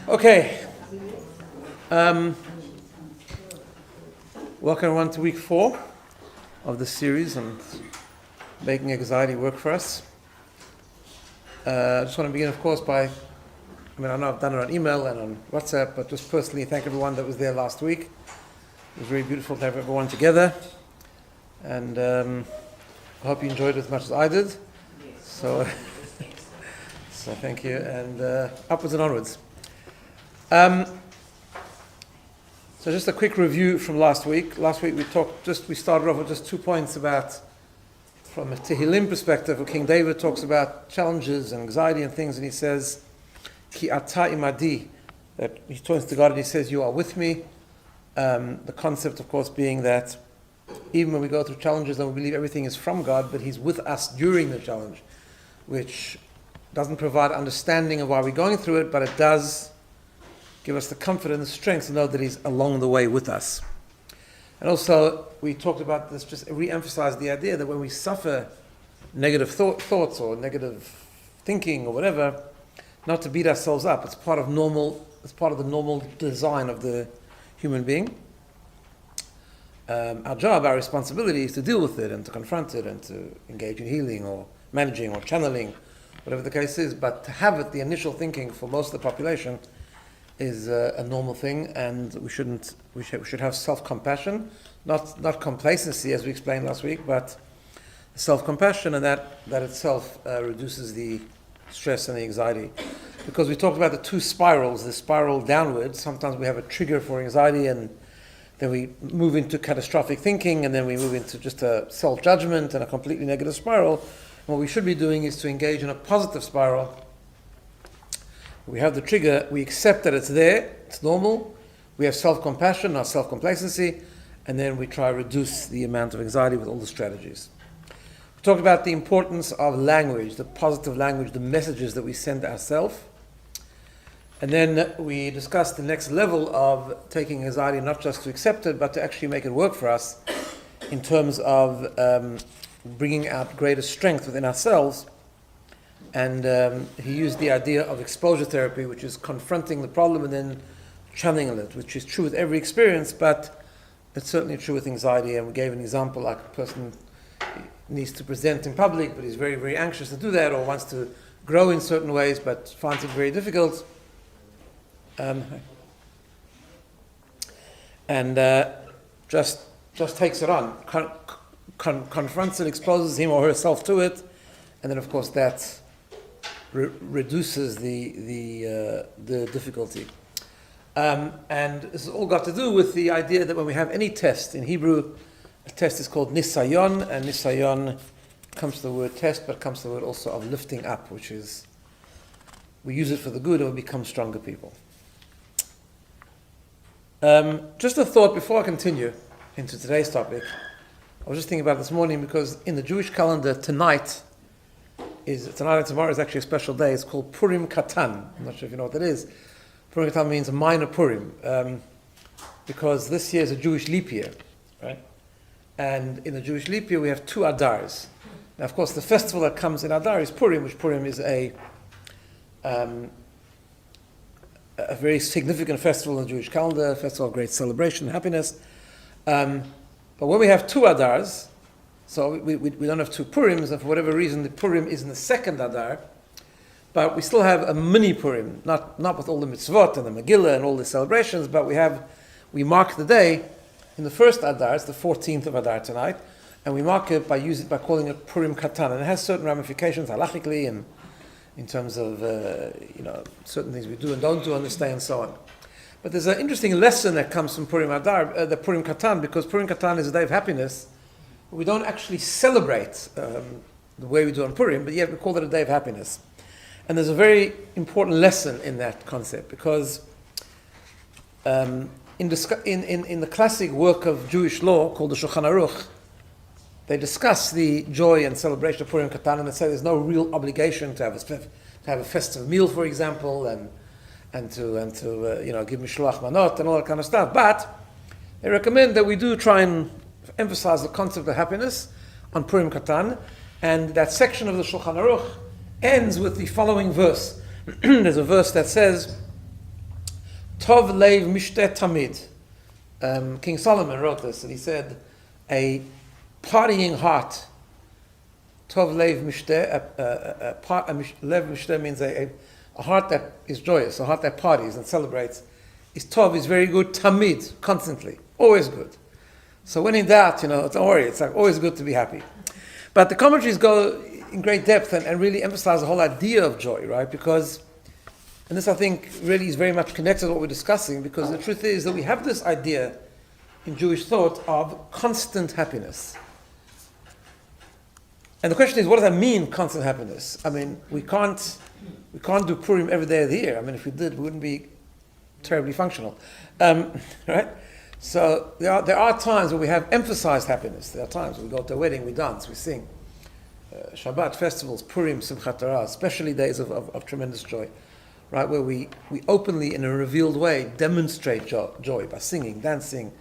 Okay. Welcome everyone to week 4 of this series on making anxiety work for us. I just want to begin, of course, I know I've done it on email and on WhatsApp, but just personally thank everyone that was there last week. It was very beautiful to have everyone together, and I hope you enjoyed it as much as I did. So thank you, and upwards and onwards. So just a quick review from last week. Last week we started off with just 2 points about, from a Tehillim perspective, where King David talks about challenges and anxiety and things, and he says, Ki ata imadi, that he turns to God and he says, you are with me. The concept, of course, being that even when we go through challenges and we believe everything is from God, but he's with us during the challenge, which doesn't provide understanding of why we're going through it, but it does give us the comfort and the strength to know that he's along the way with us. And also, we talked about this, just re-emphasize the idea that when we suffer negative thoughts or negative thinking or whatever, not to beat ourselves up. It's part of the normal design of the human being. Our job, our responsibility is to deal with it and to confront it and to engage in healing or managing or channeling, whatever the case is. But to have it, the initial thinking for most of the population, is a normal thing, and we should have self-compassion, not complacency as we explained last week, but self-compassion, and that itself reduces the stress and the anxiety. Because we talked about the two spirals, the spiral downwards. Sometimes we have a trigger for anxiety, and then we move into catastrophic thinking, and then we move into just a self-judgment and a completely negative spiral. And what we should be doing is to engage in a positive spiral. We have the trigger, we accept that it's there, it's normal, we have self-compassion, not self-complacency, and then we try to reduce the amount of anxiety with all the strategies. We talked about the importance of language, the positive language, the messages that we send ourselves. And then we discussed the next level of taking anxiety, not just to accept it, but to actually make it work for us in terms of bringing out greater strength within ourselves. And he used the idea of exposure therapy, which is confronting the problem and then channeling it, which is true with every experience, but it's certainly true with anxiety. And we gave an example, like a person needs to present in public, but is very, very anxious to do that, or wants to grow in certain ways, but finds it very difficult. Just takes it on, confronts it, exposes him or herself to it, and then, of course, that reduces the difficulty. And this has all got to do with the idea that when we have any test, in Hebrew, a test is called nisayon, and nisayon comes to the word test, but comes to the word also of lifting up, which is, we use it for the good and we become stronger people. Just a thought before I continue into today's topic. I was just thinking about it this morning, because in the Jewish calendar, tonight and tomorrow is actually a special day. It's called Purim Katan. I'm not sure if you know what that is. Purim Katan means a minor Purim, because this year is a Jewish leap year, right? And in the Jewish leap year, we have 2 Adars. Now, of course, the festival that comes in Adar is Purim, which Purim is a very significant festival in the Jewish calendar, a festival of great celebration and happiness. But when we have 2 Adars, so we don't have 2 Purims, and for whatever reason the Purim is in the second Adar, but we still have a mini Purim, not with all the mitzvot and the Megillah and all the celebrations, but we mark the day in the first Adar. It's the 14th of Adar tonight, and we mark it by calling it Purim Katan, and it has certain ramifications halachically and in terms of certain things we do and don't do on this day and so on. But there's an interesting lesson that comes from Purim Adar, the Purim Katan, because Purim Katan is a day of happiness. We don't actually celebrate the way we do on Purim, but yet we call it a day of happiness. And there's a very important lesson in that concept, because in the classic work of Jewish law called the Shulchan Aruch, they discuss the joy and celebration of Purim Katan, and they say there's no real obligation to have a festive meal, for example, and to give mishloach manot and all that kind of stuff. But they recommend that we do try and emphasize the concept of happiness on Purim Katan, and that section of the Shulchan Aruch ends with the following verse. There's a verse that says, Tov leiv mishteh tamid. King Solomon wrote this, and he said, a partying heart. Tov leiv mishteh, lev mishteh means a heart that is joyous, a heart that parties and celebrates. Tov is very good, tamid, constantly, always good. So when in doubt, don't worry, it's like always good to be happy. But the commentaries go in great depth and really emphasize the whole idea of joy, right? Because, and this I think really is very much connected to what we're discussing, because the truth is that we have this idea in Jewish thought of constant happiness. And the question is, what does that mean, constant happiness? I mean, we can't do Purim every day of the year. I mean, if we did, we wouldn't be terribly functional, right? So there are times where we have emphasized happiness. There are times when we go to a wedding, we dance, we sing. Shabbat, festivals, Purim, Simchat Torah, especially days of tremendous joy, right? Where we openly, in a revealed way, demonstrate joy by singing, dancing,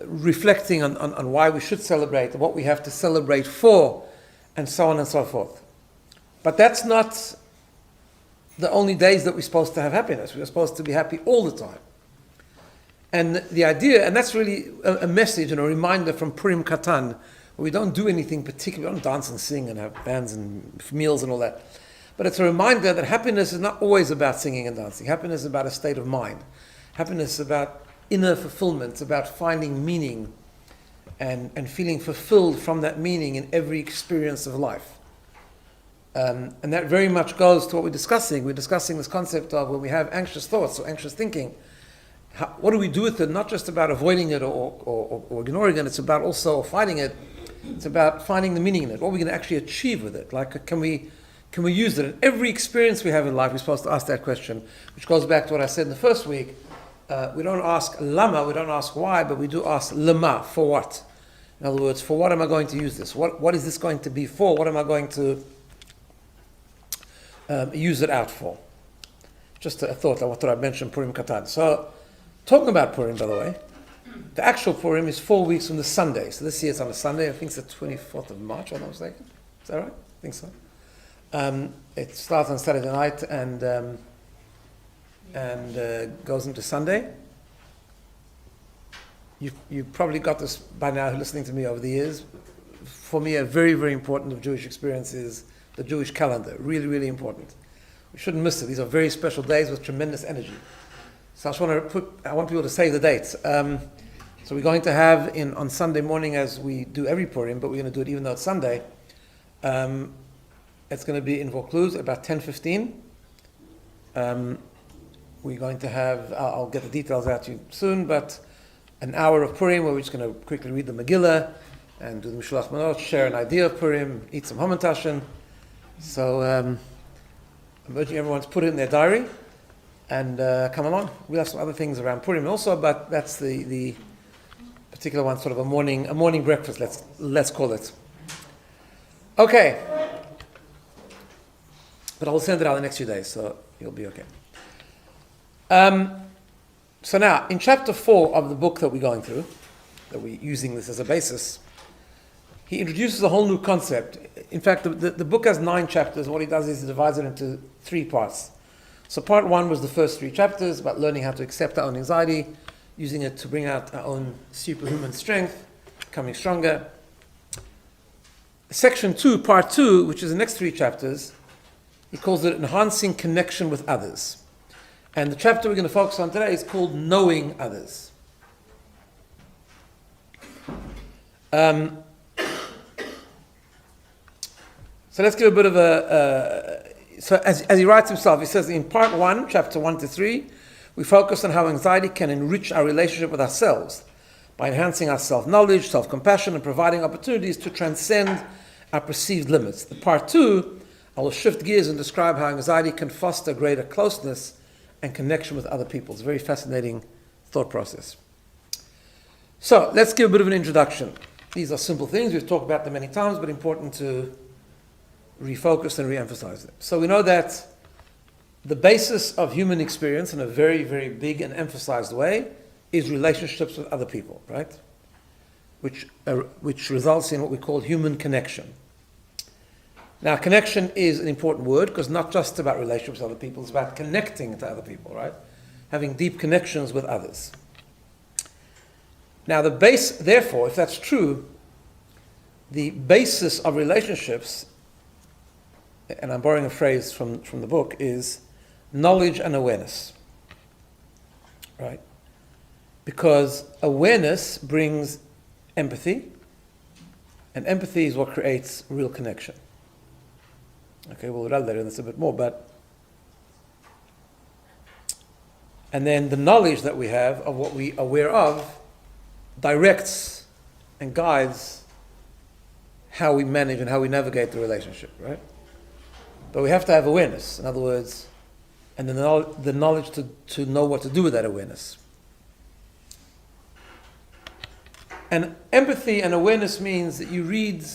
reflecting on why we should celebrate, and what we have to celebrate for, and so on and so forth. But that's not the only days that we're supposed to have happiness. We're supposed to be happy all the time. And the idea, and that's really a message and a reminder from Purim Katan, where we don't do anything particular, we don't dance and sing and have bands and meals and all that. But it's a reminder that happiness is not always about singing and dancing. Happiness is about a state of mind. Happiness is about inner fulfillment. It's about finding meaning and feeling fulfilled from that meaning in every experience of life. And that very much goes to what we're discussing. We're discussing this concept of when we have anxious thoughts or anxious thinking, what do we do with it? Not just about avoiding it or ignoring it, it's about also fighting it. It's about finding the meaning in it. What are we going to actually achieve with it? Like, can we use it? In every experience we have in life, we're supposed to ask that question, which goes back to what I said in the first week. We don't ask lama, we don't ask why, but we do ask lema, for what? In other words, for what am I going to use this? What is this going to be for? What am I going to use it out for? Just a thought, I thought I'd mention Purim Katan. So, talking about Purim, by the way, the actual Purim is 4 weeks from the Sunday. So this year it's on a Sunday. I think it's the 24th of March, if I'm not mistaken. Is that right? I think so. It starts on Saturday night and goes into Sunday. You've probably got this by now, listening to me over the years. For me, a very, very important of Jewish experience is the Jewish calendar. Really, really important. We shouldn't miss it. These are very special days with tremendous energy. So I want people to save the dates. So we're going to have on Sunday morning, as we do every Purim, but we're going to do it even though it's Sunday. It's going to be in Vaucluse about 10:15. We're going to have, I'll get the details out to you soon, but an hour of Purim where we're just going to quickly read the Megillah and do the Mishloach Manot, share an idea of Purim, eat some Hamantashen. So I'm urging everyone to put it in their diary and come along. We'll have some other things around Purim also, but that's the particular one, sort of a morning breakfast, let's call it. Okay. But I'll send it out the next few days, so you'll be okay. So now, in chapter 4 of the book that we're going through, that we're using this as a basis, he introduces a whole new concept. In fact, the book has 9 chapters. What he does is he divides it into 3 parts. So part 1 was the first 3 chapters, about learning how to accept our own anxiety, using it to bring out our own superhuman strength, becoming stronger. Section 2, part 2, which is the next 3 chapters, he calls it enhancing connection with others. And the chapter we're going to focus on today is called knowing others. So let's give a bit of so as he writes himself, he says in part 1, chapter 1 to 3, we focus on how anxiety can enrich our relationship with ourselves by enhancing our self-knowledge, self-compassion, and providing opportunities to transcend our perceived limits. In part 2, I will shift gears and describe how anxiety can foster greater closeness and connection with other people. It's a very fascinating thought process. So, let's give a bit of an introduction. These are simple things, we've talked about them many times, but important to refocus and re-emphasize them. So we know that the basis of human experience in a very, very big and emphasized way is relationships with other people, right? Which results in what we call human connection. Now, connection is an important word because not just about relationships with other people, it's about connecting to other people, right? having deep connections with others. Now, therefore, if that's true, the basis of relationships, and I'm borrowing a phrase from the book, is knowledge and awareness. Right? Because awareness brings empathy, and empathy is what creates real connection. Okay, we'll read that in this a bit more, and then the knowledge that we have of what we are aware of directs and guides how we manage and how we navigate the relationship, right? But we have to have awareness, in other words, and the knowledge to know what to do with that awareness. And empathy and awareness means that you read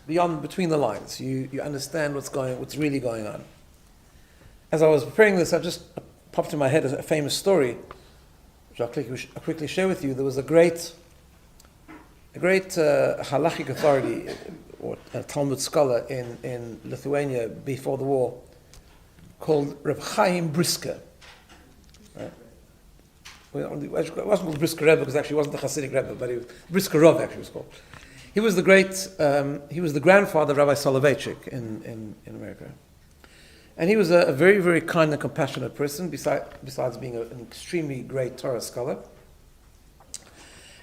between the lines. You understand what's really going on. As I was preparing this, I just popped in my head a famous story, which I'll quickly share with you. There was a great halachic authority, or a Talmud scholar in Lithuania before the war, called Reb Chaim Brisker. Right? Well, it wasn't called Brisker Rebbe because actually it wasn't the Hasidic Rebbe, but Brisker Rov actually was called. He was the grandfather of Rabbi Soloveitchik in America. And he was a very, very kind and compassionate person, besides being an extremely great Torah scholar.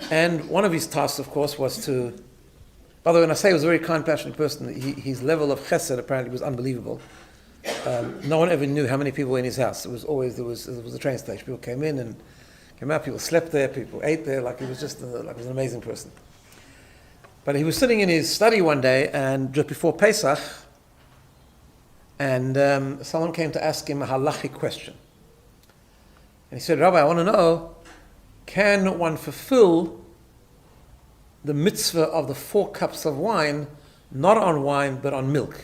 And one of his tasks, of course, was to... By the way, when I say he was a very kind, passionate person, his level of chesed apparently was unbelievable. No one ever knew how many people were in his house. It was always, there was a train station. People came in and came out, people slept there, people ate there, like he was just he was an amazing person. But he was sitting in his study one day, and just before Pesach, and someone came to ask him a halachic question. And he said, Rabbi, I want to know, can one fulfill the mitzvah of the 4 cups of wine, not on wine, but on milk?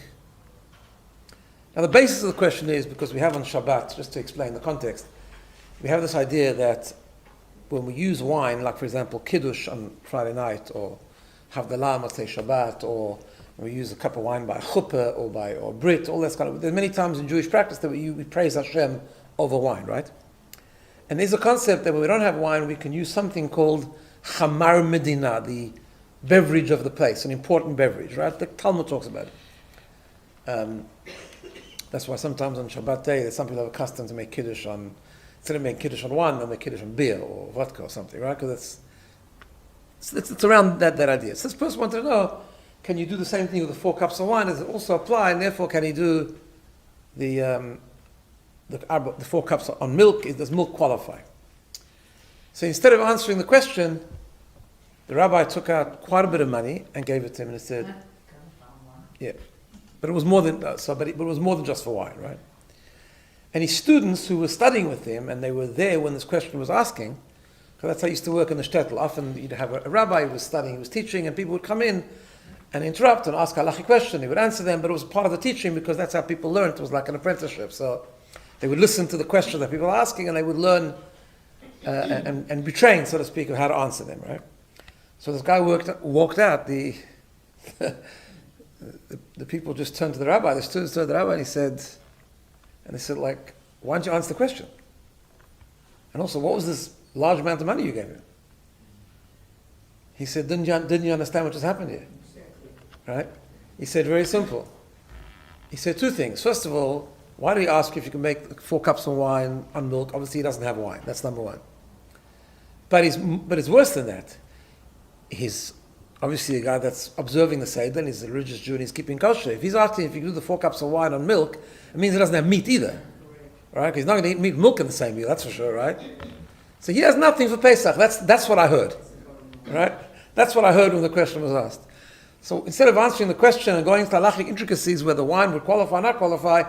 Now the basis of the question is, because we have on Shabbat, just to explain the context, we have this idea that when we use wine, like for example, Kiddush on Friday night, or Havdalah, Motzei Shabbat, or we use a cup of wine by chuppah or brit, all that kind of... There's many times in Jewish practice that we praise Hashem over wine, right? And there's a concept that when we don't have wine, we can use something called Chamar Medina, the beverage of the place, an important beverage, right? The Talmud talks about it. That's why sometimes on Shabbat day, some people have a custom to make Kiddush on... Instead of making Kiddush on wine, they'll make Kiddush on beer or vodka or something, right? Because it's around that idea. So this person wanted to know, can you do the same thing with the 4 cups of wine? Does it also apply? And therefore, can he do the 4 cups on milk? Does milk qualify? So instead of answering the question, the rabbi took out quite a bit of money and gave it to him, and he said, "Yeah, but it was more than but it was more than just for wine, right?" And his students who were studying with him, and they were there when this question was asking, because that's how I used to work in the shtetl. Often you'd have a rabbi who was studying, he was teaching, and people would come in and interrupt and ask a halachic question. He would answer them, but it was part of the teaching because that's how people learned. It was like an apprenticeship. So they would listen to the question that people were asking, and they would learn and be trained, so to speak, of how to answer them, right? So this guy walked out. The people just turned to the rabbi. The students turned to the rabbi, and they said, like, why don't you answer the question? And also, what was this large amount of money you gave him? He said, didn't you understand what just happened here? Right? He said, very simple. He said 2 things. First of all, why do he ask if you can make 4 cups of wine on milk? Obviously, he doesn't have wine. That's number 1. But it's worse than that. He's obviously a guy that's observing the Seder, and he's a religious Jew, and he's keeping kosher. If he's asking if you can do the 4 cups of wine on milk, it means he doesn't have meat either. Right? Because he's not going to eat meat and milk in the same meal, that's for sure, right? So he has nothing for Pesach. That's what I heard. Right? That's what I heard when the question was asked. So instead of answering the question and going into halachic intricacies whether wine would qualify or not qualify,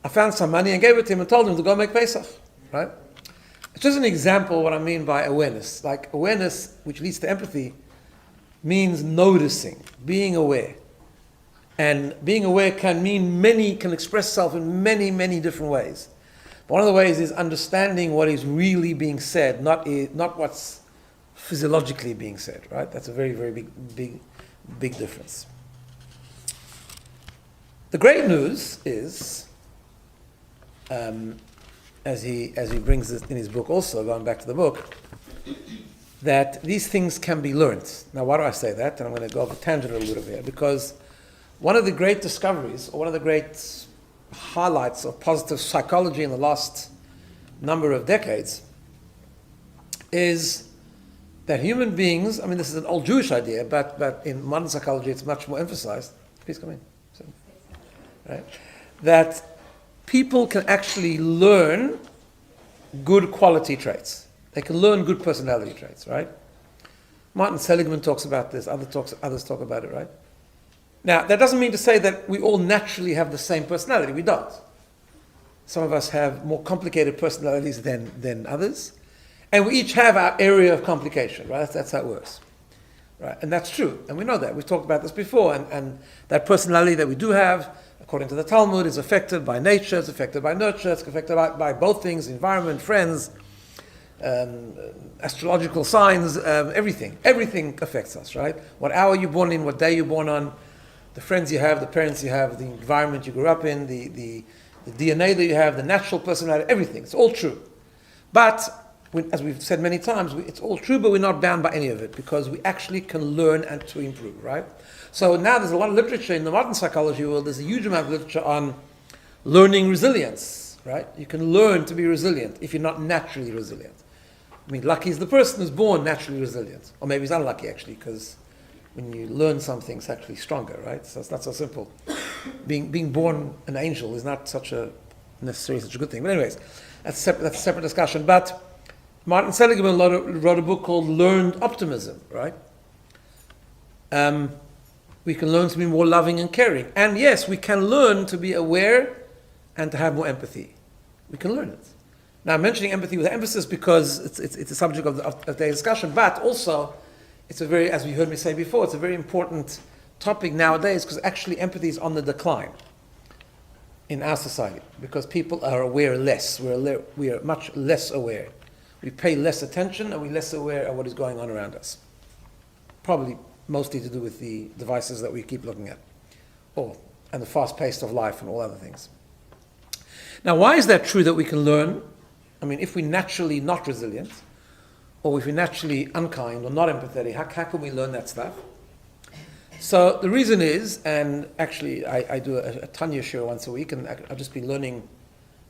I found some money and gave it to him and told him to go make Pesach. Right? It's just an example of what I mean by awareness. Like awareness, which leads to empathy, means noticing, being aware. And being aware can express itself in many, many different ways. But one of the ways is understanding what is really being said, not what's physiologically being said, right? That's a very, very big difference. The great news is as he brings it in his book also, going back to the book, that these things can be learned. Now, why do I say that? And I'm going to go off a tangent a little bit here, because one of the great discoveries, or one of the great highlights of positive psychology in the last number of decades, is that human beings, I mean, this is an old Jewish idea, but in modern psychology it's much more emphasized. Please come in. Right? That people can actually learn good quality traits. They can learn good personality traits, right? Martin Seligman talks about this, others talk about it, right? Now, that doesn't mean to say that we all naturally have the same personality. We don't. Some of us have more complicated personalities than others. And we each have our area of complication, right? That's how it works. Right? And that's true. And we know that. We've talked about this before. And that personality that we do have, according to the Talmud, is affected by nature, it's affected by nurture, it's affected by both things, environment, friends, astrological signs, everything. Everything affects us, right? What hour you're born in, what day you're born on, the friends you have, the parents you have, the environment you grew up in, the DNA that you have, the natural personality, everything. It's all true. But, as we've said many times, it's all true, but we're not bound by any of it, because we actually can learn and to improve, right? So now there's a lot of literature in the modern psychology world. There's a huge amount of literature on learning resilience, right? You can learn to be resilient if you're not naturally resilient. I mean, lucky is the person who's born naturally resilient. Or maybe he's unlucky, actually, because when you learn something, it's actually stronger, right? So it's not so simple. Being born an angel is not necessarily such a good thing. But anyways, that's a separate discussion. But Martin Seligman wrote a book called Learned Optimism, right? We can learn to be more loving and caring. And yes, we can learn to be aware and to have more empathy. We can learn it. Now, I'm mentioning empathy with emphasis because it's a subject of today's discussion, but also it's as we heard me say before, it's a very important topic nowadays, because actually empathy is on the decline in our society, because people are aware less. We are much less aware. We pay less attention, and we're less aware of what is going on around us. Probably mostly to do with the devices that we keep looking at, and the fast pace of life and all other things. Now, why is that true that we can learn? I mean, if we're naturally not resilient, or if we're naturally unkind or not empathetic, how can we learn that stuff? So the reason is, and actually I do a Tanya share once a week, and I've just been learning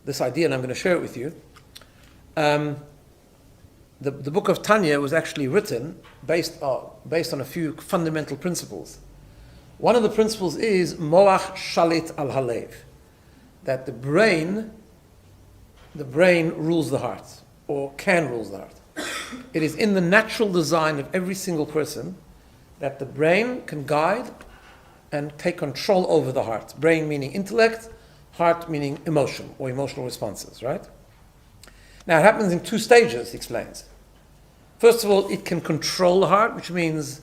this idea, and I'm going to share it with you. The book of Tanya was actually written based on a few fundamental principles. One of the principles is Moach Shalit al Halev, that the brain rules the heart, or can rule the heart. It is in the natural design of every single person that the brain can guide and take control over the heart. Brain meaning intellect, heart meaning emotion or emotional responses, right? Now it happens in two stages, he explains. First of all, it can control the heart, which means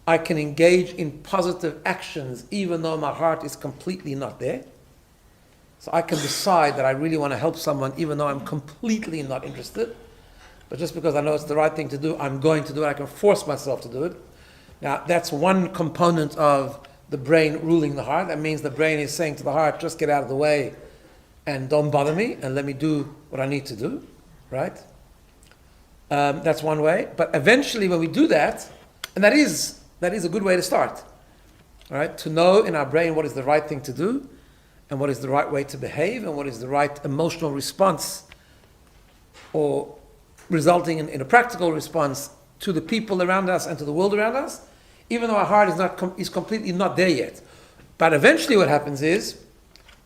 I can engage in positive actions even though my heart is completely not there. So I can decide that I really want to help someone even though I'm completely not interested. But just because I know it's the right thing to do, I'm going to do it. I can force myself to do it. Now, that's one component of the brain ruling the heart. That means the brain is saying to the heart, just get out of the way and don't bother me and let me do what I need to do, right? That's one way. But eventually when we do that, and that is a good way to start, right? To know in our brain what is the right thing to do, and what is the right way to behave, and what is the right emotional response, or resulting in a practical response to the people around us and to the world around us, even though our heart is completely not there yet. But eventually what happens is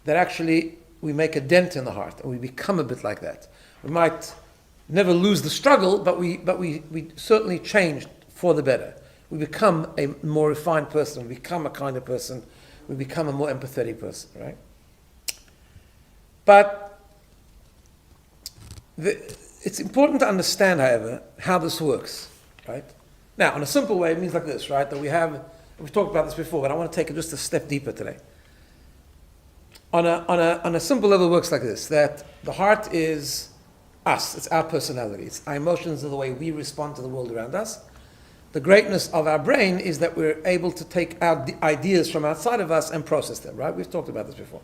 that actually we make a dent in the heart, and we become a bit like that. We might never lose the struggle, but we certainly change for the better. We become a more refined person, we become a kinder person, we become a more empathetic person, right? But it's important to understand, however, how this works, right? Now, in a simple way, it means like this, right? That we've talked about this before, but I want to take it just a step deeper today. On a simple level, it works like this, that the heart is us, it's our personality, it's our emotions are the way we respond to the world around us. The greatness of our brain is that we're able to take out the ideas from outside of us and process them, right? We've talked about this before.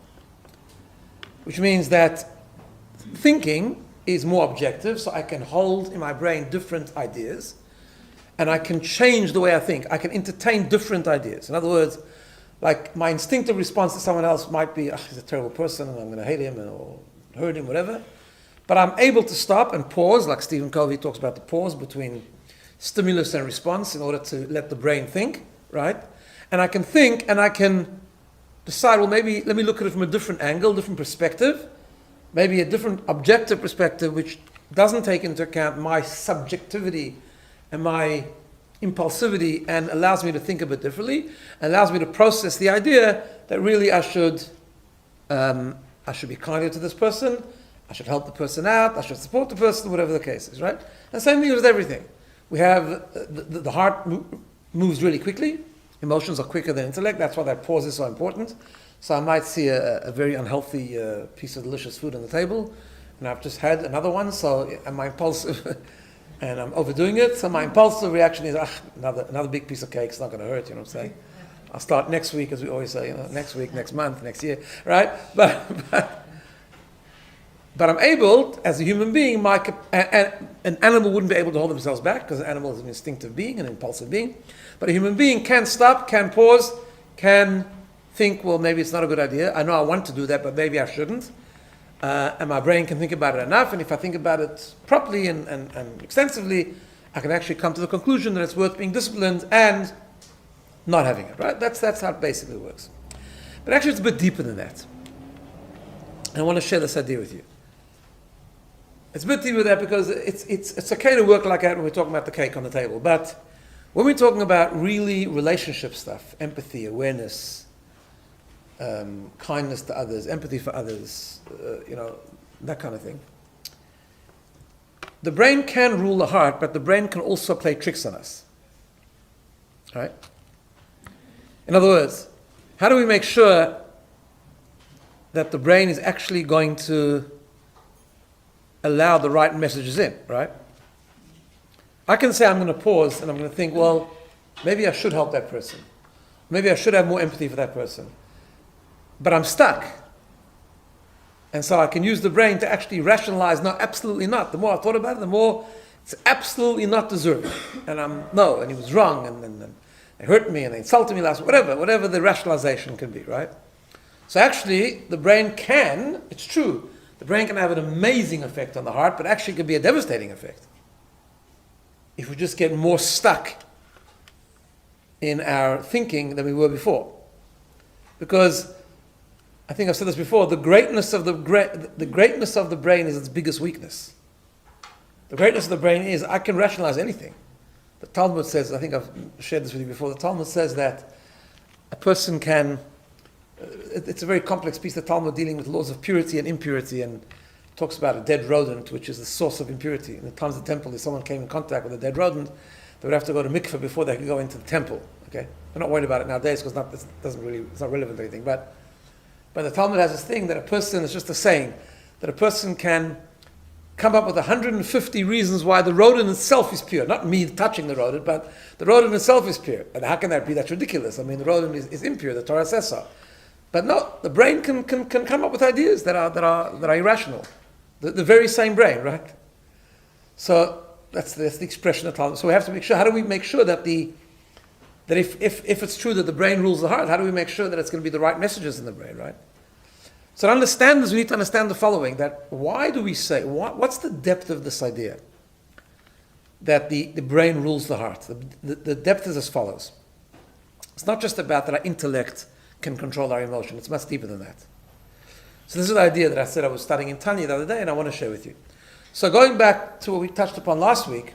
Which means that thinking is more objective, so I can hold in my brain different ideas, and I can change the way I think. I can entertain different ideas. In other words, like my instinctive response to someone else might be, he's a terrible person, and I'm going to hate him or hurt him, whatever. But I'm able to stop and pause, like Stephen Covey talks about the pause between stimulus and response in order to let the brain think, right? And I can think and I can decide, well, maybe let me look at it from a different angle, different perspective, maybe a different objective perspective which doesn't take into account my subjectivity and my impulsivity and allows me to think a bit differently, allows me to process the idea that really I should be kinder to this person, I should help the person out, I should support the person, whatever the case is, right? And same thing with everything. We have, the heart moves really quickly, emotions are quicker than intellect, that's why that pause is so important. So I might see a very unhealthy piece of delicious food on the table, and I've just had another one, so am I impulsive? And I'm overdoing it, so my impulsive reaction is, another big piece of cake, it's not going to hurt, you know what I'm saying? I'll start next week, as we always say, next week, next month, next year, right? But I'm able, as a human being, an animal wouldn't be able to hold themselves back, because an animal is an instinctive being, an impulsive being. But a human being can stop, can pause, can think, well, maybe it's not a good idea. I know I want to do that, but maybe I shouldn't. And my brain can think about it enough, and if I think about it properly and extensively, I can actually come to the conclusion that it's worth being disciplined and not having it, right? That's how it basically works. But actually it's a bit deeper than that. And I want to share this idea with you. It's a bit deeper than that because it's okay to work like that when we're talking about the cake on the table. But when we're talking about really relationship stuff, empathy, awareness, kindness to others, empathy for others, that kind of thing. The brain can rule the heart, but the brain can also play tricks on us. Right? In other words, how do we make sure that the brain is actually going to allow the right messages in, right? I can say I'm going to pause and I'm going to think, well, maybe I should help that person. Maybe I should have more empathy for that person. But I'm stuck. And so I can use the brain to actually rationalize, no, absolutely not. The more I thought about it, the more it's absolutely not deserving. And and he was wrong, and they hurt me, and they insulted me last week, whatever the rationalization can be, right? So actually, the brain can, it's true, the brain can have an amazing effect on the heart, but actually it can be a devastating effect if we just get more stuck in our thinking than we were before. Because I think I've said this before, the greatness of the brain is its biggest weakness. The greatness of the brain is I can rationalize anything. The Talmud says, I think I've shared this with you before, the Talmud says that a person can, it's a very complex piece of Talmud dealing with laws of purity and impurity, and talks about a dead rodent, which is the source of impurity. In the times of the temple, if someone came in contact with a dead rodent, they would have to go to mikveh before they could go into the temple. Okay, we're not worried about it nowadays because it's not relevant to anything. But the Talmud has this thing that a person, it's just a saying, that a person can come up with 150 reasons why the rodent itself is pure. Not me touching the rodent, but the rodent itself is pure. And how can that be? That's ridiculous. I mean, the rodent is impure. The Torah says so. But no, the brain can come up with ideas that are irrational. The very same brain, right? So that's the expression of Talmud. So we have to make sure. How do we make sure that if it's true that the brain rules the heart, how do we make sure that it's going to be the right messages in the brain, right? So to understand this, we need to understand the following: that why do we say what's the depth of this idea that the brain rules the heart? The depth is as follows. It's not just about that our intellect can control our emotion. It's much deeper than that. So this is the idea that I said I was studying in Tanya the other day, and I want to share with you. So going back to what we touched upon last week,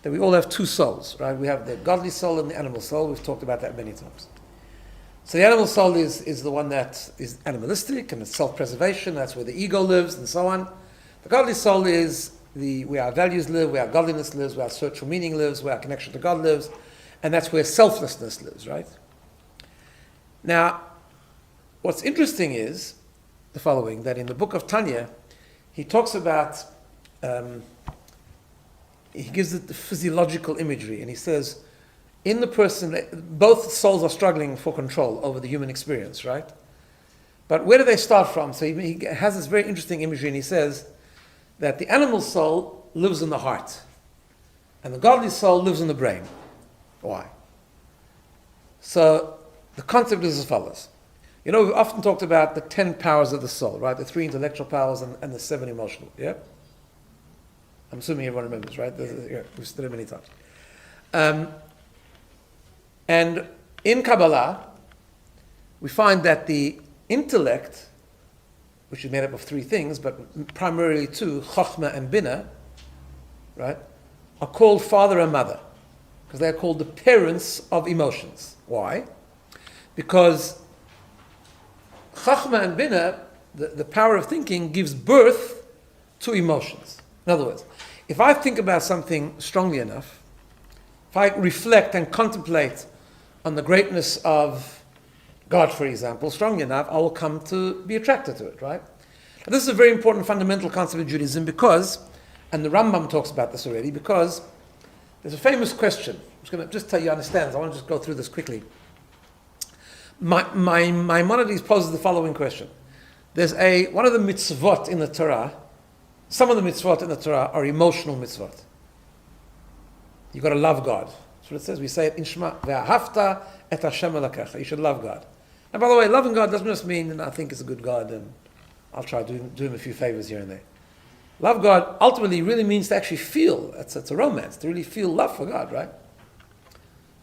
that we all have two souls, right? We have the godly soul and the animal soul. We've talked about that many times. So the animal soul is the one that is animalistic and it's self-preservation. That's where the ego lives and so on. The godly soul is where our values live, where our godliness lives, where our search for meaning lives, where our connection to God lives, and that's where selflessness lives, right? Now, what's interesting is the following, that in the book of Tanya, he talks about, he gives it the physiological imagery, and he says, in the person, both souls are struggling for control over the human experience, right? But where do they start from? So he has this very interesting imagery, and he says that the animal soul lives in the heart, and the godly soul lives in the brain. Why? So the concept is as follows. You know, we've often talked about the 10 powers of the soul, right? The 3 intellectual powers and the 7 emotional, yeah? I'm assuming everyone remembers, right? Yeah, we've studied it many times. And in Kabbalah, we find that the intellect, which is made up of 3 things, but primarily 2, Chokhmah and BINA, right, are called father and mother, because they're called the parents of emotions. Why? Because Chokhmah and BINA, the power of thinking, gives birth to emotions. In other words, if I think about something strongly enough, if I reflect and contemplate on the greatness of God, for example, strongly enough, I will come to be attracted to it, right? And this is a very important fundamental concept of Judaism because, and the Rambam talks about this already, because there's a famous question. I'm just going to just tell you understand. I want to just go through this quickly. Maimonides poses the following question. There's one of the mitzvot in the Torah, some of the mitzvot in the Torah are emotional mitzvot. You've got to love God. That's what it says. We say it in Shema. Ve'ahavta et Hashem elokecha. You should love God. And by the way, loving God doesn't just mean I think it's a good God and I'll try to do him a few favors here and there. Love God ultimately really means to actually feel. It's a romance, to really feel love for God, right?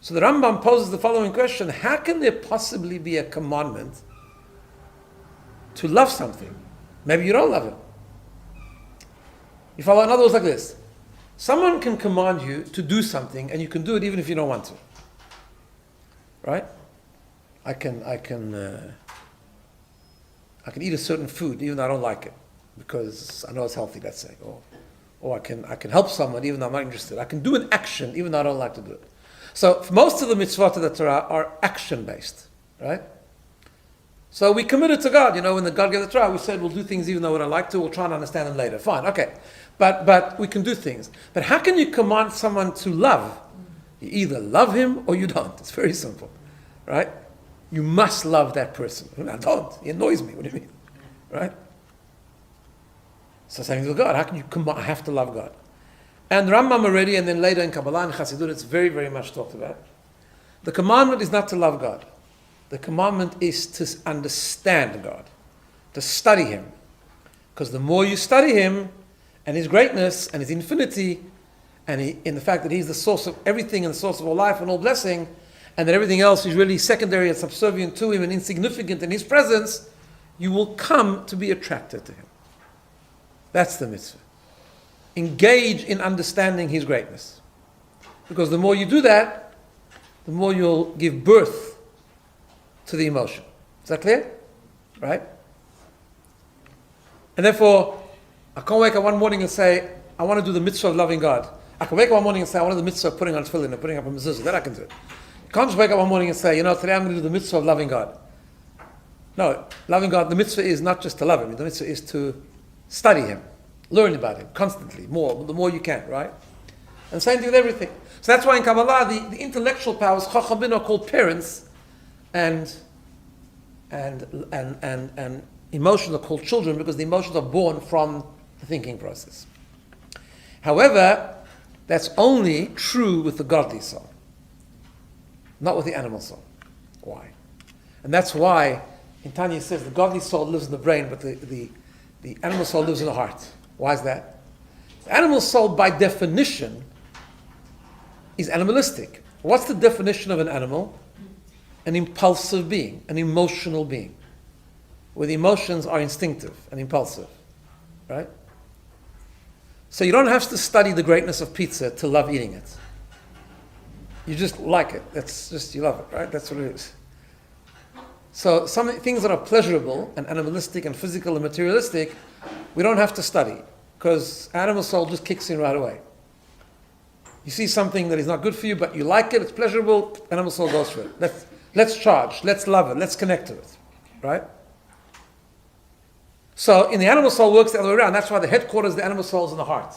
So the Rambam poses the following question. How can there possibly be a commandment to love something? Maybe you don't love it. You follow? In other words, like this. Someone can command you to do something and you can do it even if you don't want to. Right? I can eat a certain food even though I don't like it because I know it's healthy, let's say. Or I can help someone even though I'm not interested. I can do an action even though I don't like to do it. So most of the mitzvot of the Torah are action-based, right? So we committed to God. You know, when the God gave the Torah, we said we'll do things even though we don't like to. We'll try and understand them later. Fine, okay. But we can do things. But how can you command someone to love? You either love him or you don't. It's very simple, right? You must love that person. I don't. He annoys me. What do you mean, right? So same with God. How can you command? I have to love God. And Rambam already, and then later in Kabbalah and Chassidut, it's very, very much talked about. The commandment is not to love God. The commandment is to understand God, to study Him. Because the more you study Him, and His greatness, and His infinity, and in the fact that He's the source of everything, and the source of all life and all blessing, and that everything else is really secondary and subservient to Him and insignificant in His presence, you will come to be attracted to Him. That's the mitzvah. Engage in understanding His greatness. Because the more you do that, the more you'll give birth to the emotion. Is that clear? Right? And therefore, I can't wake up one morning and say, I want to do the mitzvah of loving God. I can wake up one morning and say, I want to do the mitzvah of putting on tefillin and putting up a mezuzah. That I can do it. You can't just wake up one morning and say, today I'm going to do the mitzvah of loving God. No, loving God, the mitzvah is not just to love Him. The mitzvah is to study Him. Learn about Him constantly, the more you can, right? And same thing with everything. So that's why in Kabbalah, the intellectual powers, Chacham BINA, are called parents, and emotions are called children because the emotions are born from the thinking process. However, that's only true with the godly soul, not with the animal soul. Why? And that's why in Tanya it says the godly soul lives in the brain, but the animal soul lives in the heart. Why is that? The animal soul, by definition, is animalistic. What's the definition of an animal? An impulsive being, an emotional being, where the emotions are instinctive and impulsive, right? So you don't have to study the greatness of pizza to love eating it. You just like it. That's just, you love it, right? That's what it is. So some things that are pleasurable and animalistic and physical and materialistic, we don't have to study because animal soul just kicks in right away. You see something that is not good for you, but you like it, it's pleasurable, animal soul goes for it. Let's charge, let's love it, let's connect to it, right? So in the animal soul works the other way around. That's why the headquarters of the animal soul is in the heart.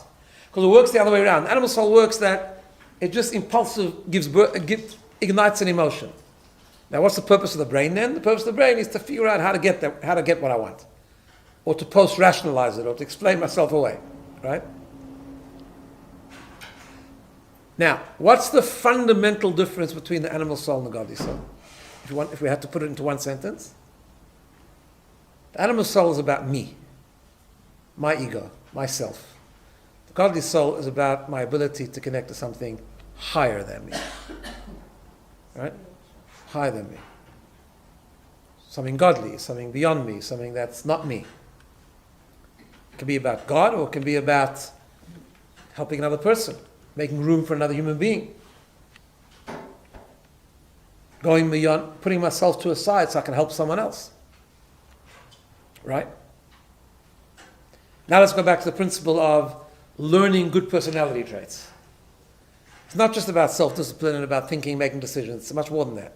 Because it works the other way around. The animal soul works that it just impulsive ignites an emotion. Now what's the purpose of the brain then? The purpose of the brain is to figure out how to get what I want. Or to post-rationalize it, or to explain myself away. Right? Now, what's the fundamental difference between the animal soul and the godly soul? If we had to put it into one sentence, the animal soul is about me, my ego, myself. The godly soul is about my ability to connect to something higher than me. Right? Higher than me. Something godly, something beyond me, something that's not me. It can be about God, or it can be about helping another person, making room for another human being. Going beyond, putting myself to a side so I can help someone else. Right? Now let's go back to the principle of learning good personality traits. It's not just about self-discipline and about thinking, making decisions. It's much more than that.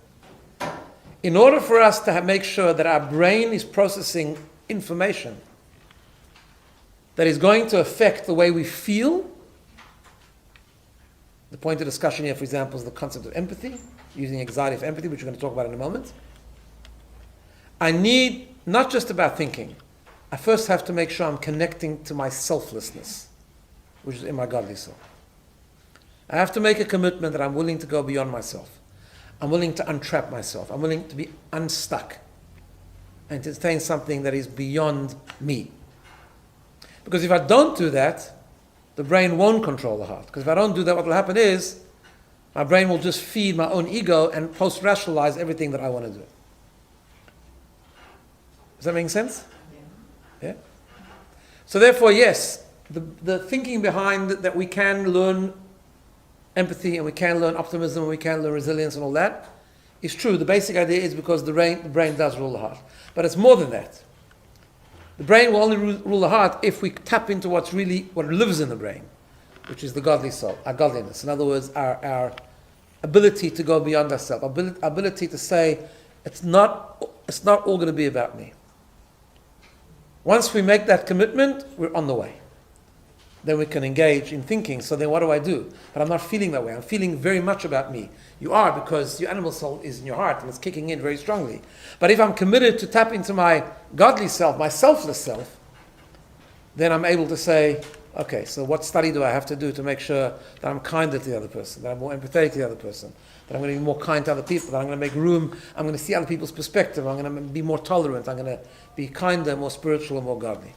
In order for us to make sure that our brain is processing information that is going to affect the way we feel, the point of discussion here, for example, is the concept of empathy, using anxiety for empathy, which we're going to talk about in a moment. I need not just about thinking. I first have to make sure I'm connecting to my selflessness, which is in my godly soul. I have to make a commitment that I'm willing to go beyond myself. I'm willing to untrap myself. I'm willing to be unstuck and to attain something that is beyond me. Because if I don't do that, the brain won't control the heart. Because if I don't do that, what will happen is my brain will just feed my own ego and post-rationalize everything that I want to do. Does that make sense? Yeah? So therefore, yes, the thinking behind that we can learn empathy and we can learn optimism and we can learn resilience and all that is true. The basic idea is because the brain does rule the heart. But it's more than that. The brain will only rule the heart if we tap into what lives in the brain, which is the godly soul, our godliness. In other words, our ability to go beyond ourselves, ability to say, it's not all going to be about me. Once we make that commitment, we're on the way. Then we can engage in thinking. So then what do? But I'm not feeling that way. I'm feeling very much about me. You are, because your animal soul is in your heart and it's kicking in very strongly. But if I'm committed to tap into my godly self, my selfless self, then I'm able to say, okay, so what study do I have to do to make sure that I'm kinder to the other person, that I'm more empathetic to the other person, that I'm going to be more kind to other people, that I'm going to make room, I'm going to see other people's perspective, I'm going to be more tolerant, I'm going to be kinder, more spiritual, and more godly.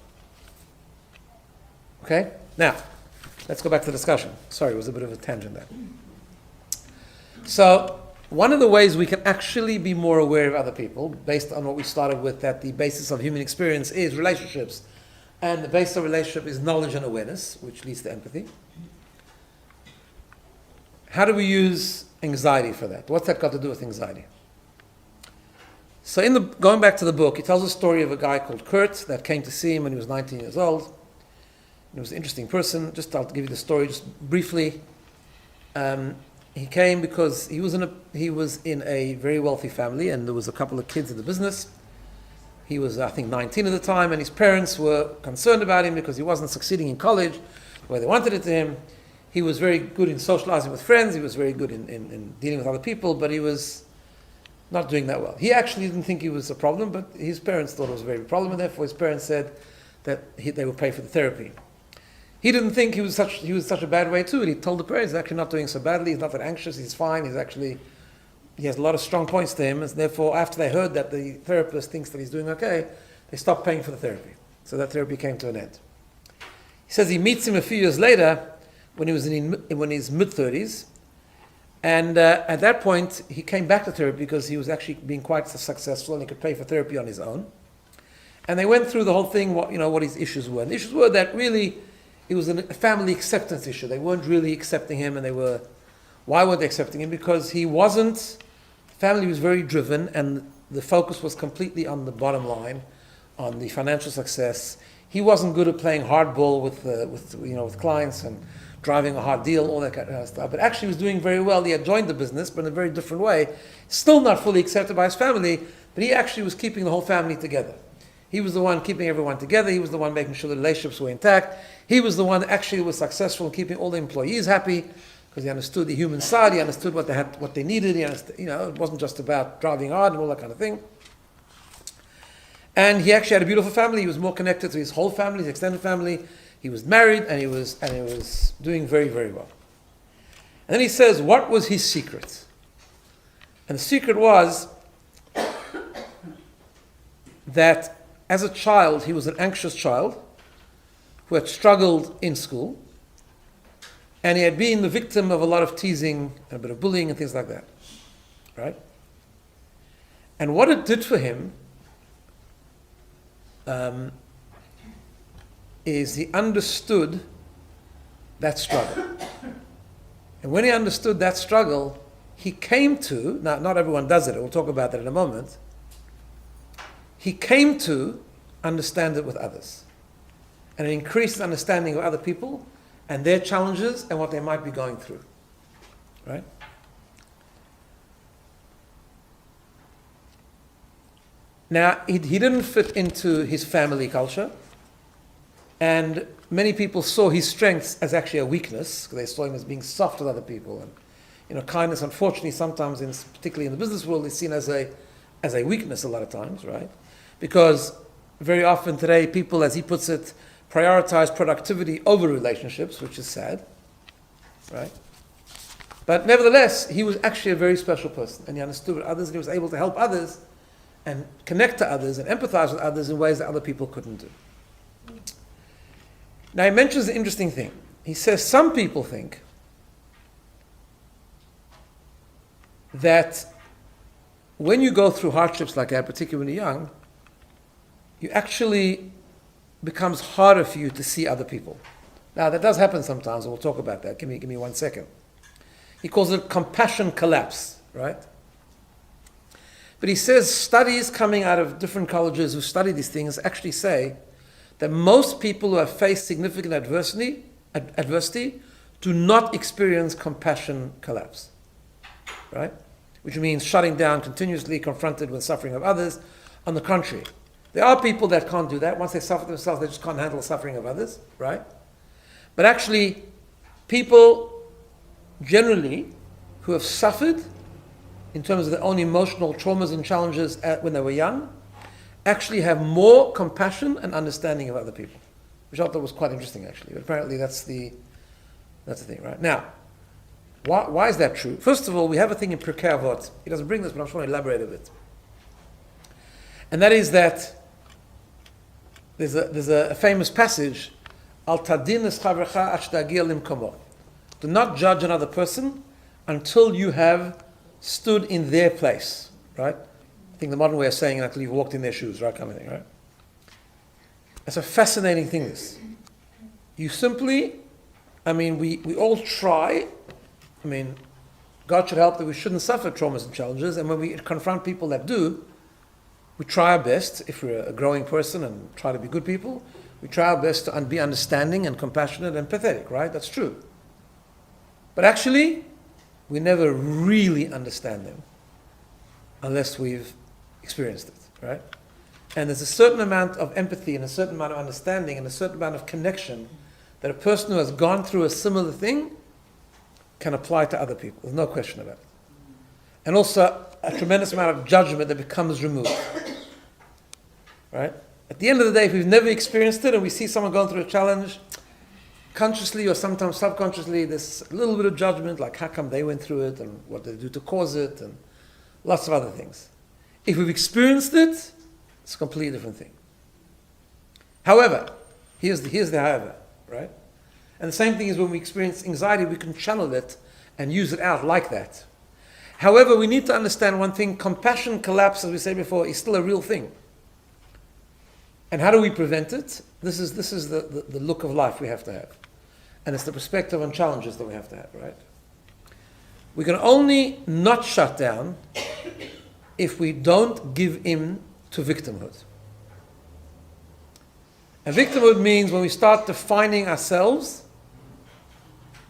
Okay? Now, let's go back to the discussion. Sorry, it was a bit of a tangent there. So, one of the ways we can actually be more aware of other people, based on what we started with, that the basis of human experience is relationships, and the basis of relationship is knowledge and awareness, which leads to empathy. How do we use anxiety for that? What's that got to do with anxiety? So going back to the book, he tells a story of a guy called Kurt that came to see him when he was 19 years old. He was an interesting person. I'll give you the story just briefly. He came because he was in a very wealthy family, and there was a couple of kids in the business. He was, I think, 19 at the time, and his parents were concerned about him because he wasn't succeeding in college the way they wanted it to him. He was very good in socializing with friends. He was very good in dealing with other people, but he was not doing that well. He actually didn't think he was a problem, but his parents thought it was a very big problem, and therefore his parents said that they would pay for the therapy. He didn't think he was such a bad way too, and he told the parents he's actually not doing so badly, he's not that anxious, he's fine, he has a lot of strong points to him, and therefore after they heard that the therapist thinks that he's doing okay, they stopped paying for the therapy. So that therapy came to an end. He says he meets him a few years later when he was in his mid-30s, and at that point he came back to therapy because he was actually being quite successful and he could pay for therapy on his own. And they went through the whole thing, what his issues were. And the issues were that really it was a family acceptance issue. They weren't really accepting him, and why weren't they accepting him? Because family was very driven, and the focus was completely on the bottom line, on the financial success. He wasn't good at playing hardball with clients and driving a hard deal, all that kind of stuff. But actually he was doing very well. He had joined the business, but in a very different way. Still not fully accepted by his family, but he actually was keeping the whole family together. He was the one keeping everyone together. He was the one making sure the relationships were intact. He was the one that actually was successful in keeping all the employees happy, because he understood the human side. He understood what they needed. It wasn't just about driving hard and all that kind of thing. And he actually had a beautiful family. He was more connected to his whole family, his extended family. He was married and he was doing very, very well. And then he says, what was his secret? And the secret was that as a child, he was an anxious child who had struggled in school, and he had been the victim of a lot of teasing and a bit of bullying and things like that, right? And what it did for him is he understood that struggle. And when he understood that struggle, he came to, now not everyone does it, we'll talk about that in a moment, he came to understand it with others. And it increased his understanding of other people and their challenges and what they might be going through. Right? Now, he didn't fit into his family culture, and many people saw his strengths as actually a weakness, because they saw him as being soft with other people. And kindness, unfortunately, sometimes, particularly in the business world, is seen as a weakness a lot of times, right? Because very often today, people, as he puts it, prioritize productivity over relationships, which is sad, right? But nevertheless, he was actually a very special person, and he understood others, and he was able to help others and connect to others and empathize with others in ways that other people couldn't do. Now he mentions an interesting thing. He says some people think that when you go through hardships like that, particularly when you're young, you actually becomes harder for you to see other people. Now that does happen sometimes, and we'll talk about that. Give me 1 second. He calls it compassion collapse, right? But he says studies coming out of different colleges who study these things actually say that most people who have faced significant adversity do not experience compassion collapse, right? Which means shutting down continuously, confronted with suffering of others. On the contrary, there are people that can't do that. Once they suffer themselves, they just can't handle the suffering of others, right? But actually, people generally who have suffered in terms of their own emotional traumas and challenges when they were young, actually have more compassion and understanding of other people, which I thought was quite interesting, actually. But apparently that's the thing, right? Now, why is that true? First of all, we have a thing in Pirkei Avot. He doesn't bring this, but I'm just going to elaborate a bit. And that is that there's a famous passage, Al tadin es chavrecha ach tagia limkomo. Do not judge another person until you have stood in their place, right? I think the modern way of saying it, until you've walked in their shoes, right, kind of thing, right? It's a fascinating thing, this. You simply, we all try, God should help that we shouldn't suffer traumas and challenges, and when we confront people that do, we try our best, if we're a growing person and try to be good people, we try our best to be understanding and compassionate and empathetic, right? That's true. But actually, we never really understand them unless we've experienced it, right? And there's a certain amount of empathy and a certain amount of understanding and a certain amount of connection that a person who has gone through a similar thing can apply to other people. There's no question about it. And also a tremendous amount of judgment that becomes removed, right? At the end of the day, if we've never experienced it and we see someone going through a challenge, consciously or sometimes subconsciously, there's a little bit of judgment, like how come they went through it and what did they do to cause it and lots of other things. If we've experienced it, it's a completely different thing. However, here's the however, right? And the same thing is when we experience anxiety, we can channel it and use it out like that. However, we need to understand one thing, compassion collapse, as we said before, is still a real thing. And how do we prevent it? This is the look of life we have to have. And it's the perspective on challenges that we have to have, right? We can only not shut down if we don't give in to victimhood. And victimhood means when we start defining ourselves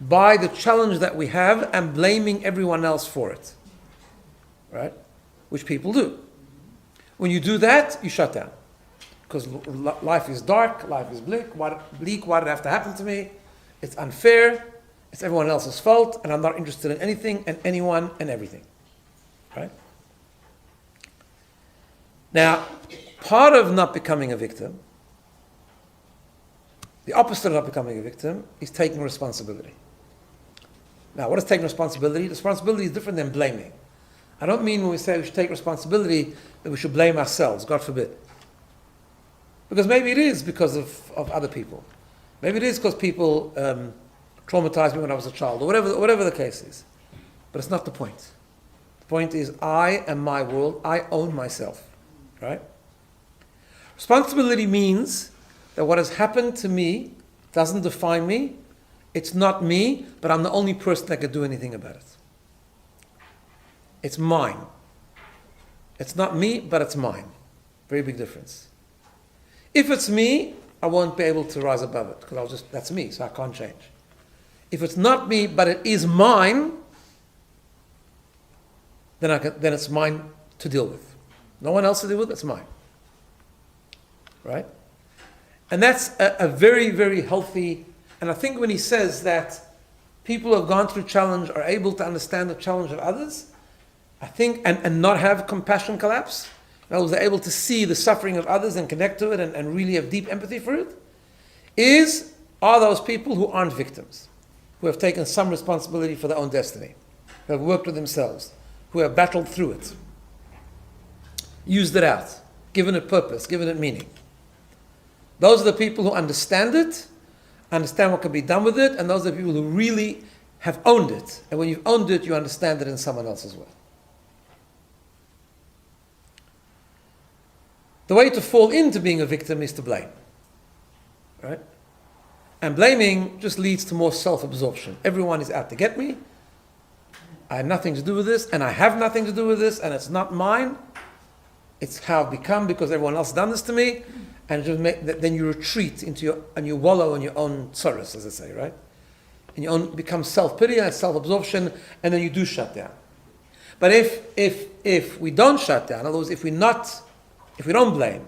by the challenge that we have and blaming everyone else for it, right? Which people do. When you do that, you shut down. Because life is dark, life is bleak, why did it have to happen to me? It's unfair, it's everyone else's fault, and I'm not interested in anything and anyone and everything, right? Now, part of not becoming a victim The opposite of not becoming a victim is taking responsibility. Now, what is taking responsibility? Responsibility is different than blaming. I don't mean when we say we should take responsibility that we should blame ourselves, God forbid. Because maybe it is because of other people. Maybe it is because people traumatized me when I was a child, or whatever the case is. But it's not the point. The point is, I am my world, I own myself. Right? Responsibility means that what has happened to me doesn't define me. It's not me, but I'm the only person that can do anything about it. It's mine. It's not me, but it's mine. Very big difference. If it's me, I won't be able to rise above it, because that's me, so I can't change. If it's not me, but it is mine, then it's mine to deal with. No one else to deal with, it's mine. Right? And that's a very, very healthy. And I think when he says that people who have gone through challenge are able to understand the challenge of others, I think, and not have compassion collapse, in other words, they're able to see the suffering of others and connect to it and really have deep empathy for it, are those people who aren't victims, who have taken some responsibility for their own destiny, who have worked with themselves, who have battled through it, used it out, given it purpose, given it meaning. Those are the people who understand it, understand what can be done with it, and those are the people who really have owned it. And when you've owned it, you understand it in someone else as well. The way to fall into being a victim is to blame. Right? And blaming just leads to more self-absorption. Everyone is out to get me. I had nothing to do with this, and I have nothing to do with this, and it's not mine. It's how I've become because everyone else has done this to me. And then you retreat and you wallow in your own sorrows, as I say, right? And you become self-pity and self-absorption, and then you do shut down. But if we don't shut down, in other words, if we don't blame,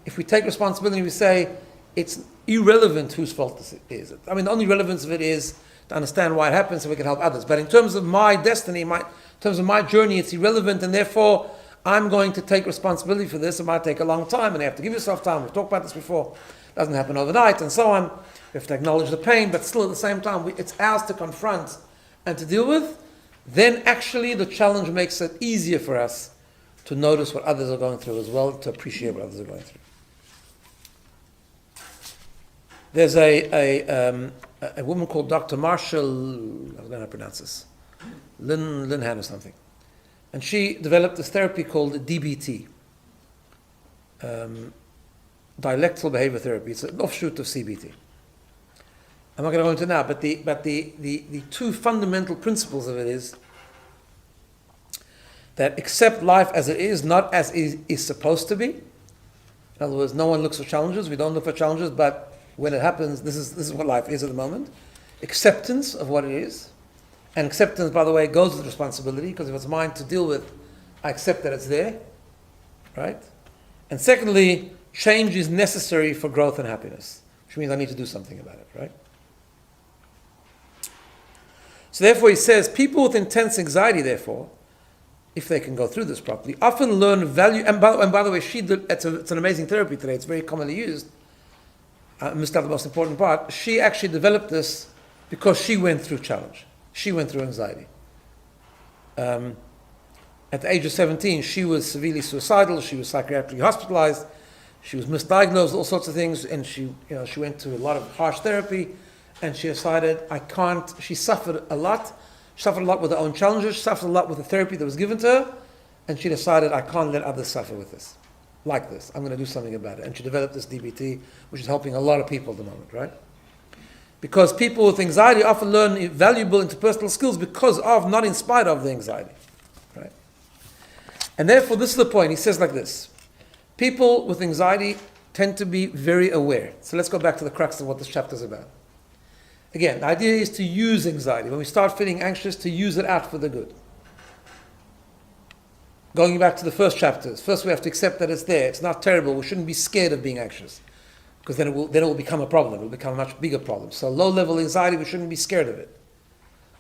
if we take responsibility and we say, it's irrelevant whose fault this is. I mean, the only relevance of it is to understand why it happens so we can help others. But in terms of my destiny, in terms of my journey, it's irrelevant, and therefore I'm going to take responsibility for this. It might take a long time, and you have to give yourself time. We've talked about this before. It doesn't happen overnight, and so on. We have to acknowledge the pain, but still at the same time, it's ours to confront and to deal with. Then actually the challenge makes it easier for us to notice what others are going through as well, to appreciate what others are going through. There's a woman called Dr. Marshall, I don't know how to pronounce this, Linhan or something. And she developed this therapy called DBT, dialectical behavior therapy. It's an offshoot of CBT. I'm not going to go into it now, but the two fundamental principles of it is that accept life as it is, not as it is supposed to be. In other words, no one looks for challenges. We don't look for challenges, but when it happens, this is what life is at the moment. Acceptance of what it is. And acceptance, by the way, goes with responsibility, because if it's mine to deal with, I accept that it's there, right? And secondly, change is necessary for growth and happiness, which means I need to do something about it, right? So therefore he says, people with intense anxiety, therefore, if they can go through this properly, often learn value, and by the way, it's an amazing therapy today, it's very commonly used. I missed out the most important part. She actually developed this because she went through challenge. She went through anxiety. At the age of 17, she was severely suicidal. She was psychiatrically hospitalized. She was misdiagnosed, all sorts of things, and she went to a lot of harsh therapy, and she decided, I can't. She suffered a lot. She suffered a lot with her own challenges. She suffered a lot with the therapy that was given to her, and she decided, I can't let others suffer with this, like this. I'm going to do something about it. And she developed this DBT, which is helping a lot of people at the moment, right? Because people with anxiety often learn valuable interpersonal skills because of, not in spite of, the anxiety. Right? And therefore, this is the point. He says like this. People with anxiety tend to be very aware. So let's go back to the crux of what this chapter is about. Again, the idea is to use anxiety. When we start feeling anxious, to use it out for the good. Going back to the first chapters. First, we have to accept that it's there. It's not terrible. We shouldn't be scared of being anxious, because then it will become a problem. It will become a much bigger problem. So low-level anxiety, we shouldn't be scared of it.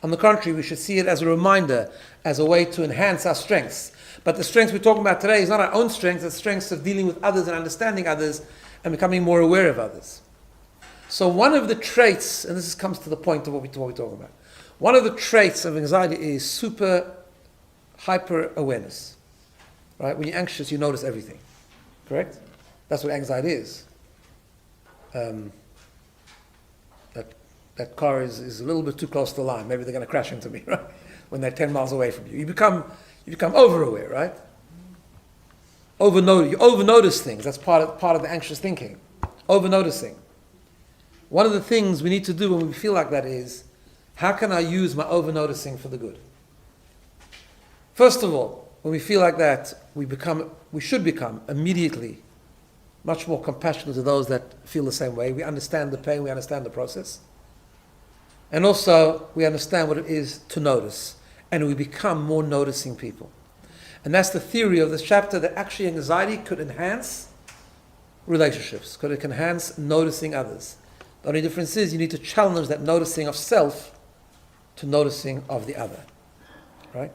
On the contrary, we should see it as a reminder, as a way to enhance our strengths. But the strengths we're talking about today is not our own strengths, it's strengths of dealing with others and understanding others and becoming more aware of others. So one of the traits, and comes to the point of what we're talking about, one of the traits of anxiety is super hyper awareness. Right? When you're anxious, you notice everything. Correct? That's what anxiety is. That car is a little bit too close to the line. Maybe they're going to crash into me, right? When they're 10 miles away from you. You become over-aware, right? You over-notice things. That's part of the anxious thinking. Over-noticing. One of the things we need to do when we feel like that is, how can I use my over-noticing for the good? First of all, when we feel like that, we should become immediately much more compassionate to those that feel the same way. We understand the pain, we understand the process. And also, we understand what it is to notice. And we become more noticing people. And that's the theory of this chapter, that actually anxiety could enhance relationships, could enhance noticing others. The only difference is you need to challenge that noticing of self to noticing of the other. Right?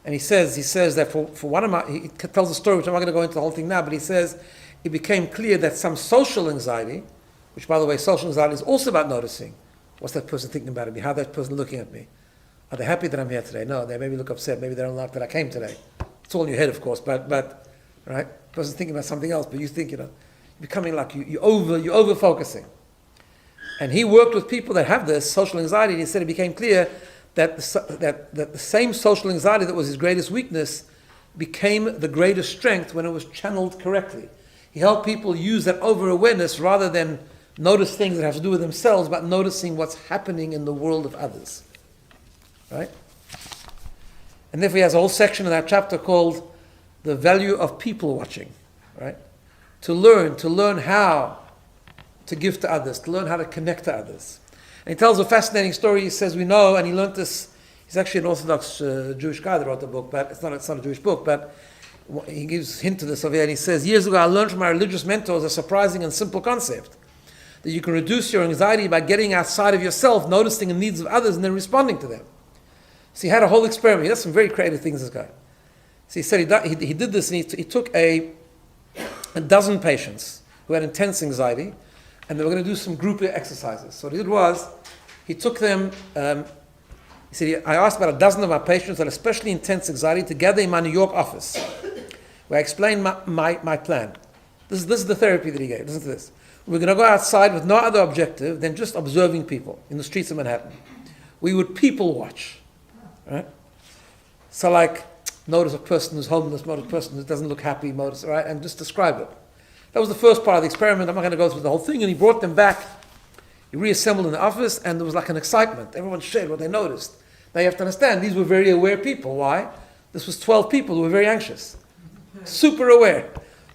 And he says that for one of he tells a story, which I'm not going to go into the whole thing now, but he says it became clear that some social anxiety, which by the way, social anxiety is also about noticing. What's that person thinking about me? How's that person looking at me? Are they happy that I'm here today? No, they maybe look upset. Maybe they don't like that I came today. It's all in your head, of course, but right? The person's thinking about something else, but you think, you're becoming like you're over focusing. And he worked with people that have this social anxiety, and he said it became clear that the same social anxiety that was his greatest weakness became the greatest strength when it was channeled correctly. He helped people use that over-awareness rather than notice things that have to do with themselves, but noticing what's happening in the world of others. Right? And therefore he has a whole section in that chapter called the value of people watching. Right? To learn how to give to others, to learn how to connect to others. And he tells a fascinating story. He says, we know, and he learned this, he's actually an Orthodox Jewish guy that wrote the book, but it's not a Jewish book, but he gives a hint to this over here, and he says, years ago I learned from my religious mentors a surprising and simple concept, that you can reduce your anxiety by getting outside of yourself, noticing the needs of others, and then responding to them. So he had a whole experiment. He does some very creative things, this guy. So he said he did this, and he took a dozen patients who had intense anxiety, and they were going to do some group exercises. So what he did was, he took them, he said, I asked about a dozen of my patients with especially intense anxiety together in my New York office, where I explained my plan. This is the therapy that he gave. Listen to this. We're going to go outside with no other objective than just observing people in the streets of Manhattan. We would people watch. Right? So like, notice a person who's homeless, notice a person who doesn't look happy, notice, right? And just describe it. That was the first part of the experiment. I'm not going to go through the whole thing. And he brought them back. He reassembled in the office, and there was like an excitement. Everyone shared what they noticed. Now you have to understand, these were very aware people. Why? This was 12 people who were very anxious. Super aware.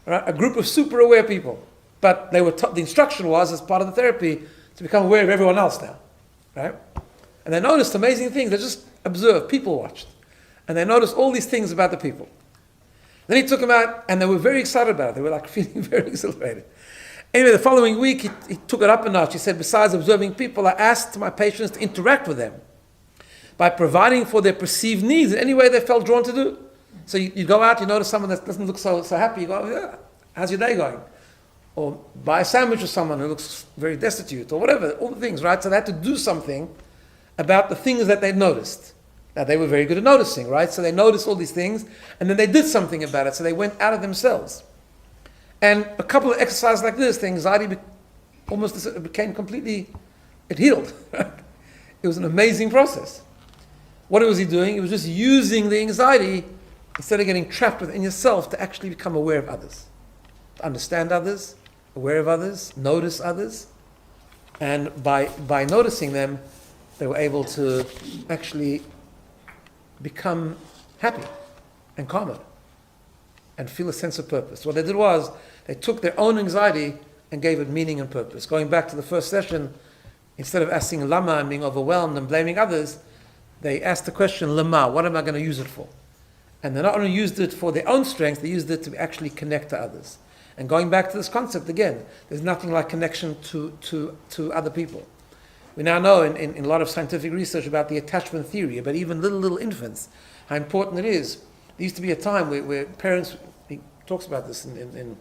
Right? A group of super aware people. But they were the instruction was, as part of the therapy, to become aware of everyone else now. Right? And they noticed amazing things. They just observed, people watched. And they noticed all these things about the people. Then he took them out, and they were very excited about it. They were like feeling very exhilarated. Anyway, the following week, he took it up a notch. He said, besides observing people, I asked my patients to interact with them by providing for their perceived needs in any way they felt drawn to do. So you go out, you notice someone that doesn't look so happy, you go, yeah, how's your day going? Or buy a sandwich with someone who looks very destitute, or whatever, all the things, right? So they had to do something about the things that they'd noticed. Now, they were very good at noticing, right? So they noticed all these things, and then they did something about it. So they went out of themselves. And a couple of exercises like this, the anxiety became completely, it healed. It was an amazing process. What was he doing? He was just using the anxiety, instead of getting trapped within yourself, to actually become aware of others. To understand others, aware of others, notice others. And by noticing them, they were able to actually become happy and calmer and feel a sense of purpose. What they did was, they took their own anxiety and gave it meaning and purpose. Going back to the first session, instead of asking lama and being overwhelmed and blaming others, they asked the question, lama, what am I going to use it for? And they not only used it for their own strength, they used it to actually connect to others. And going back to this concept again, there's nothing like connection to other people. We now know in a lot of scientific research about the attachment theory, about even little infants, how important it is. There used to be a time where parents, he talks about this in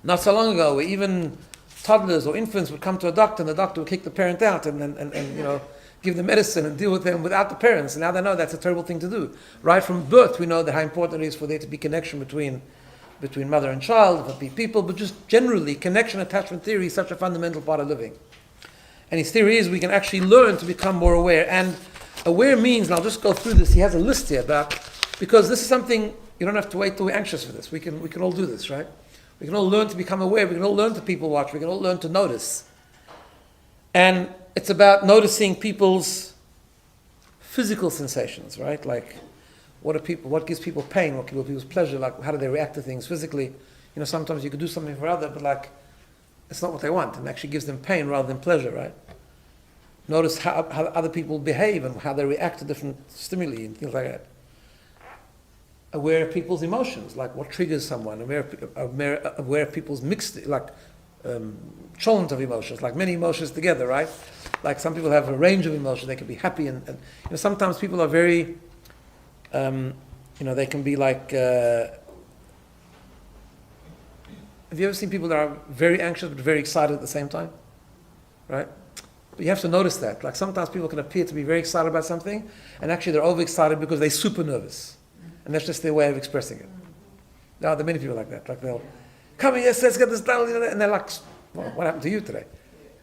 Not so long ago, where even toddlers or infants would come to a doctor, and the doctor would kick the parent out and give them medicine and deal with them without the parents. And now they know that's a terrible thing to do. Right from birth, we know that how important it is for there to be connection between mother and child, for people, but just generally, connection attachment theory is such a fundamental part of living. And his theory is we can actually learn to become more aware. And aware means, and I'll just go through this, he has a list here about, because this is something, you don't have to wait till we're anxious for this. We can all do this, right? We can all learn to become aware. We can all learn to people watch. We can all learn to notice. And it's about noticing people's physical sensations, right? Like, what gives people pain? What gives people pleasure? Like, how do they react to things physically? Sometimes you could do something for others, but like, it's not what they want, and it actually gives them pain rather than pleasure, right? Notice how other people behave and how they react to different stimuli and things like that. Aware of people's emotions, like what triggers someone. Aware of people's mixed, challenge of emotions, like many emotions together, right? Like some people have a range of emotions. They can be happy and sometimes people are very, they can be like. Have you ever seen people that are very anxious but very excited at the same time? Right? But you have to notice that. Like sometimes people can appear to be very excited about something, and actually they're overexcited because they're super nervous. And that's just their way of expressing it. Now, there are many people like that. Like they'll, come here, yes, let's get this done. And they're like, well, what happened to you today?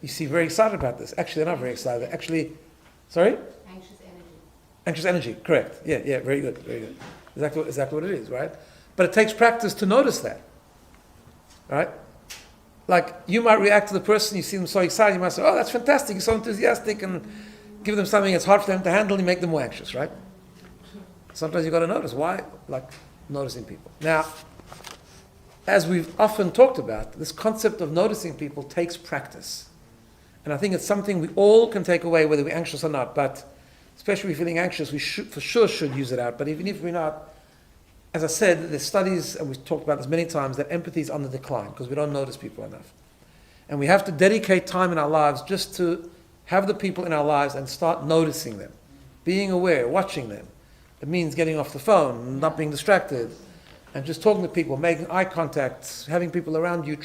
You seem very excited about this. Actually, they're not very excited. They're actually, sorry? Anxious energy. Anxious energy, correct. Yeah, very good, very good. Exactly what it is, right? But it takes practice to notice that. Right? Like, you might react to the person, you see them so excited, you might say, oh, that's fantastic, you're so enthusiastic, and give them something that's hard for them to handle, and you make them more anxious, right? Sometimes you've got to notice. Why? Like, noticing people. Now, as we've often talked about, this concept of noticing people takes practice. And I think it's something we all can take away, whether we're anxious or not, but especially if we're feeling anxious, we for sure should use it out. But even if we're not, as I said, there's studies, and we've talked about this many times, that empathy is on the decline because we don't notice people enough. And we have to dedicate time in our lives just to have the people in our lives and start noticing them, being aware, watching them. It means getting off the phone, not being distracted, and just talking to people, making eye contact, having people around you,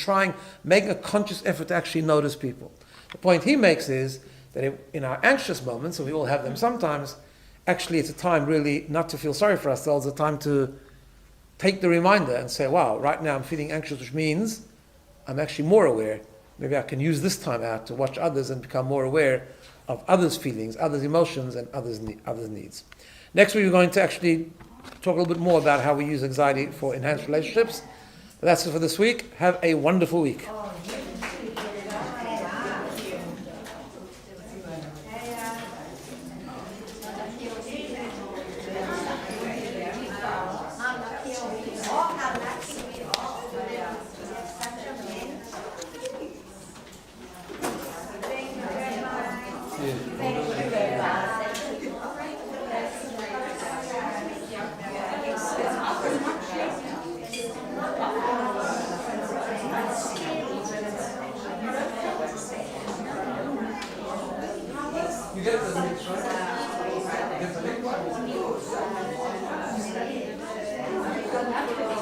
making a conscious effort to actually notice people. The point he makes is that in our anxious moments, and we all have them sometimes, actually it's a time really not to feel sorry for ourselves, a time to take the reminder and say, wow, right now I'm feeling anxious, which means I'm actually more aware. Maybe I can use this time out to watch others and become more aware of others' feelings, others' emotions, and others' needs. Next week we're going to actually talk a little bit more about how we use anxiety for enhanced relationships. But that's it for this week. Have a wonderful week. You get the mix, right? You get the mix.